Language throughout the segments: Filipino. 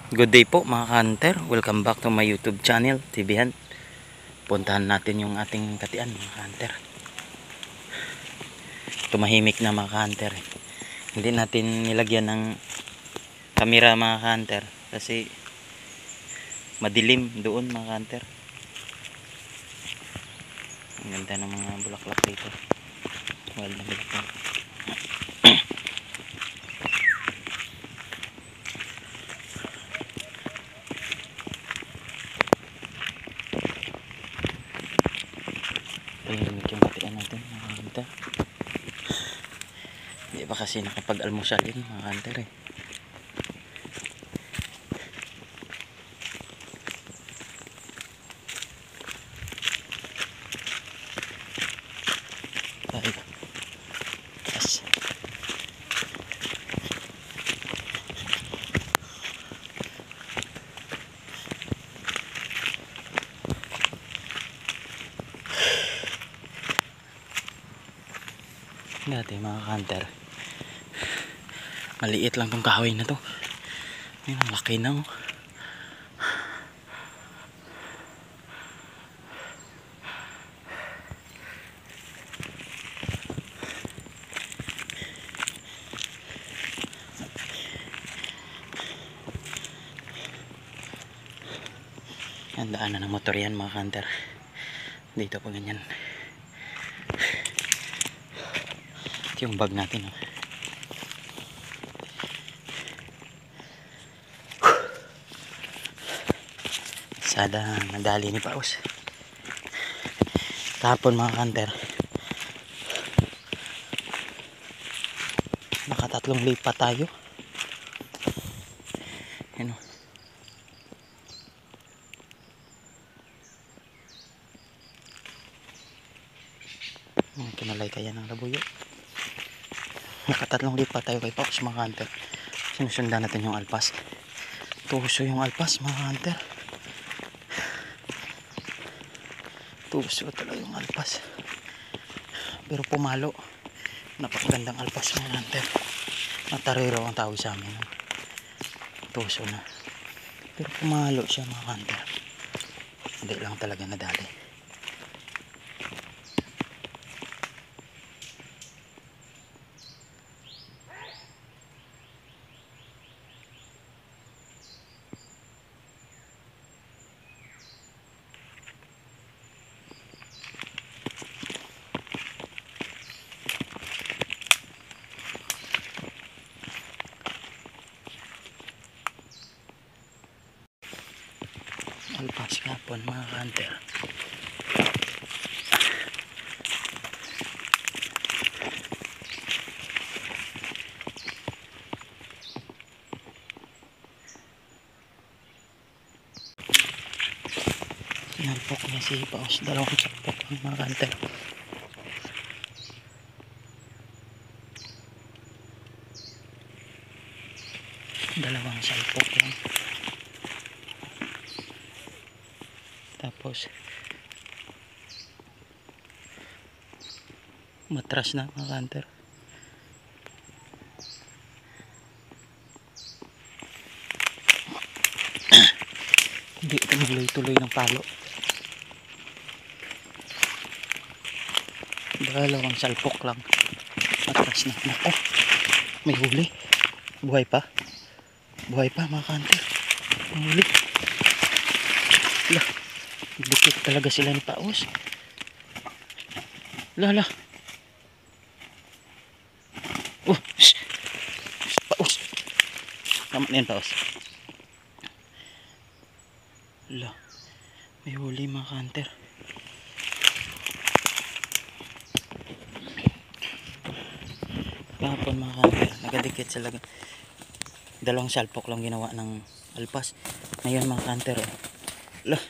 Good day po mga hunter. Welcome back to my YouTube channel, TV Hunt. Puntahan natin yung ating katian mga hunter. Tumahimik na mga hunter. Hindi natin nilagyan ng kamera mga hunter kasi madilim doon mga hunter. Ang ganda ng mga bulaklak dito. Wild na bulaklak. Tahimik yung katian natin mga hunter. Hindi ba kasi nakapag-almusal yun mga hunter eh. Ay, taas. Dati mga hunter, maliit lang tong kahoy na to. Ayun, ang laki na oh. Ang daanan ng motor yan mga hunter. Dito po ganyan. Ito yung bag natin oh. Sada nadali ni Paus. Kahapon mga hunter, nakatatlong lipat tayo. Ano? Kinalay kaya ng labuyo. Nakatatlong lipat tayo kay Paus mga hunter. Sinusundan natin yung alpas. Tuso yung alpas mga hunter. Tuso talaga yung alpas. Pero pumalo. Napakagandang alpas mga hunter. Matarero ang tawag sa amin. Tuso na. Pero pumalo siya mga hunter. Hindi lang talaga nadali. Alpas kapon mga hunter. Sinalpok niya si Paus. Dalawang salpok mga hunter. Dalawang salpok lang. Tapos matras na mga hunter. Hindi ito magtuloy-tuloy ng palo. Dalawang salpok lang. Matras na. Nako, may huli. Buhay pa. Buhay pa mga hunter. May huli. Lah, dikit talaga sila ni Paus. Lah. Oh, shh. Paus. Tama na yan Paus. Lah, may huli mga hunter. Kahapon mga hunter, nagadikit sila. Dalawang salpok lang ginawa ng alpas. Ngayon mga hunter oh. Lah,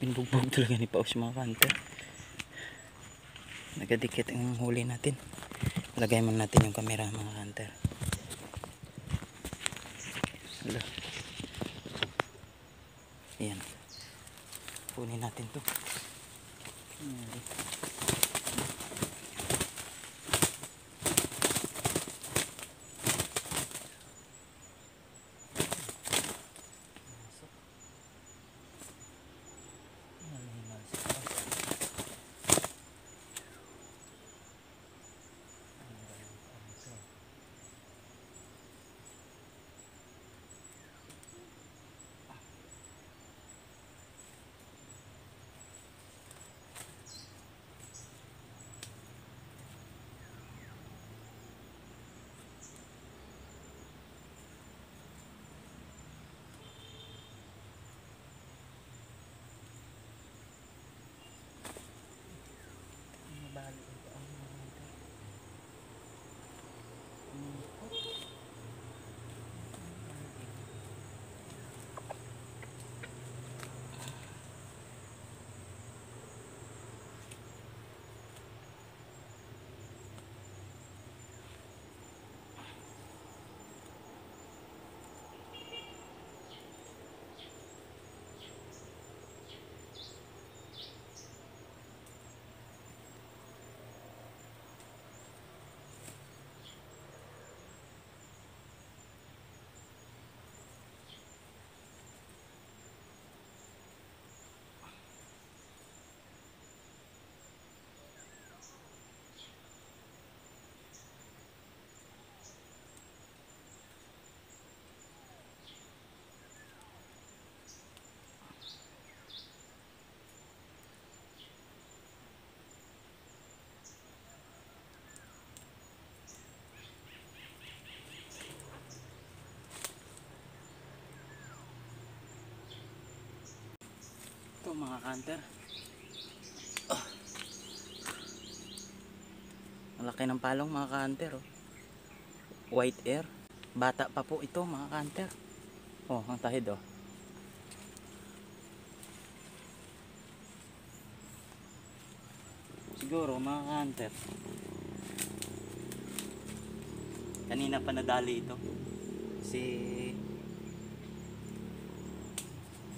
binugbog talaga ni Paus mga hunter. Nagadikit ang huli natin. Lagay mo natin yung camera mga hunter. Lah. Ayan. Kunin natin to. Ito mga hunter. Malaki ng palong mga hunter. Oh. White air. Bata pa po ito mga hunter. Oh, ang tahid oh. Siguro mga hunter. Kanina pa nadali ito. Kasi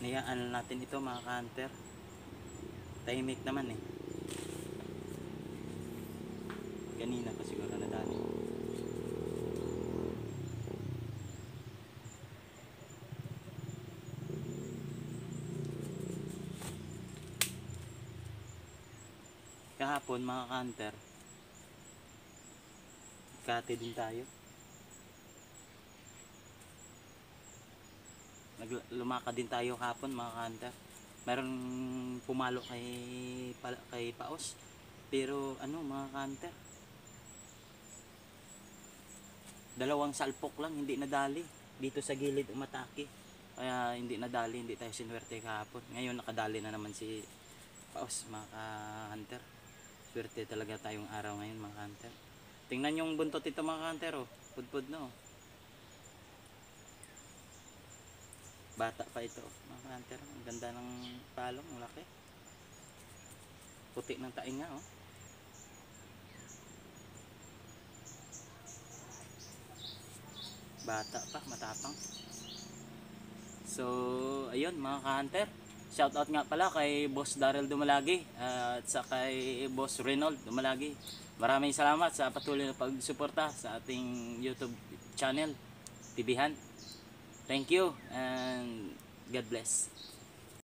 niyaan natin ito mga hunter. Tahimik naman eh. Kanina pa siguro nadali. Kahapon mga hunter, kate din tayo. Lumakad din tayo kahapon mga hunter. Meron pumalo kay Paos. Pero ano mga hunter, dalawang salpok lang, hindi nadali. Dito sa gilid umatake. Kaya hindi nadali, hindi tayo sinwerte kahapon. Ngayon nakadali na naman si Paos mga hunter. Swerte talaga tayong araw ngayon mga hunter. Tingnan yung buntot ito mga hunter oh. Pudpud no. Bata pa ito mga hunter. Ang ganda ng palong, laki. Puti ng tainga oh. Bata pa, matapang. So, ayun mga hunter. Shoutout nga pala kay Boss Daryl Dumalagi at sa kay Boss Reynold Dumalagi. Maraming salamat sa patuloy na pagsuporta sa ating YouTube channel, Tibihan. Thank you and God bless.